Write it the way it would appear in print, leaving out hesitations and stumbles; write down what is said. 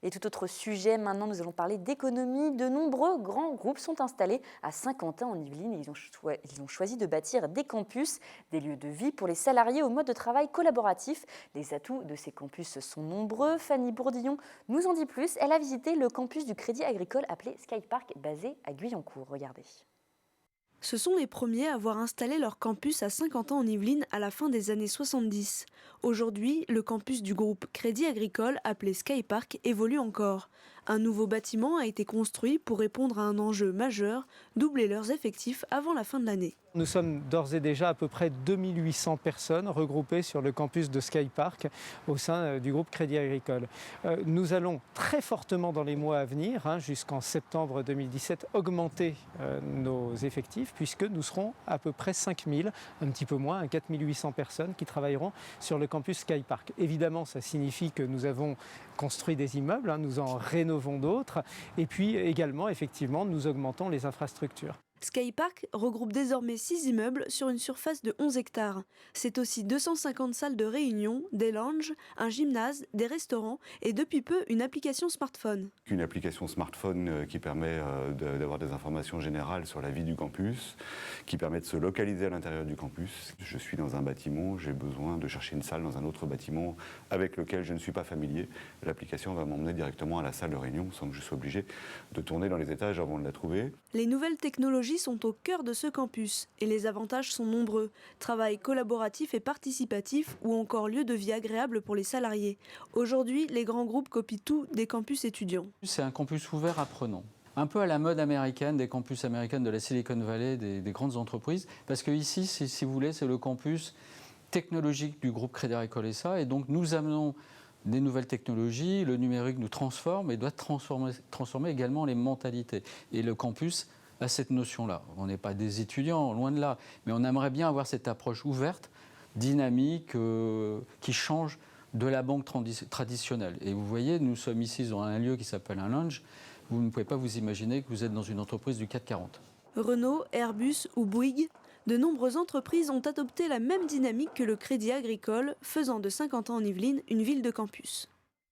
Et tout autre sujet, maintenant nous allons parler d'économie. De nombreux grands groupes sont installés à Saint-Quentin-en-Yvelines et ils ont choisi de bâtir des campus, des lieux de vie pour les salariés au mode de travail collaboratif. Les atouts de ces campus sont nombreux. Fanny Bourdillon nous en dit plus. Elle a visité le campus du Crédit Agricole appelé Skypark, basé à Guyancourt. Regardez. Ce sont les premiers à avoir installé leur campus à Saint-Quentin-en-Yvelines à la fin des années 70. Aujourd'hui, le campus du groupe Crédit Agricole, appelé Skypark, évolue encore. Un nouveau bâtiment a été construit pour répondre à un enjeu majeur, doubler leurs effectifs avant la fin de l'année. Nous sommes d'ores et déjà à peu près 2800 personnes regroupées sur le campus de Skypark au sein du groupe Crédit Agricole. Nous allons très fortement dans les mois à venir, jusqu'en septembre 2017, augmenter nos effectifs puisque nous serons à peu près 5000, un petit peu moins, 4800 personnes qui travailleront sur le campus Skypark. Évidemment, ça signifie que nous avons construit des immeubles, nous en rénovons d'autres et puis également, effectivement, nous augmentons les infrastructures. Skypark regroupe désormais 6 immeubles sur une surface de 11 hectares. C'est aussi 250 salles de réunion, des lounges, un gymnase, des restaurants et depuis peu une application smartphone. Une application smartphone qui permet d'avoir des informations générales sur la vie du campus, qui permet de se localiser à l'intérieur du campus. Je suis dans un bâtiment, j'ai besoin de chercher une salle dans un autre bâtiment avec lequel je ne suis pas familier. L'application va m'emmener directement à la salle de réunion sans que je sois obligé de tourner dans les étages avant de la trouver. Les nouvelles technologies sont au cœur de ce campus et les avantages sont nombreux. Travail collaboratif et participatif ou encore lieu de vie agréable pour les salariés. Aujourd'hui, les grands groupes copient tout des campus étudiants. C'est un campus ouvert apprenant. Un peu à la mode américaine, des campus américains de la Silicon Valley, des grandes entreprises. Parce que ici, si vous voulez, c'est le campus technologique du groupe Crédit Agricole SA. Et donc nous amenons des nouvelles technologies, le numérique nous transforme et doit transformer également les mentalités. Et le campus a cette notion-là. On n'est pas des étudiants, loin de là, mais on aimerait bien avoir cette approche ouverte, dynamique, qui change de la banque traditionnelle. Et vous voyez, nous sommes ici dans un lieu qui s'appelle un lounge. Vous ne pouvez pas vous imaginer que vous êtes dans une entreprise du CAC 40. Renault, Airbus ou Bouygues, de nombreuses entreprises ont adopté la même dynamique que le Crédit Agricole, faisant de Saint-Quentin-en-Yvelines une ville de campus.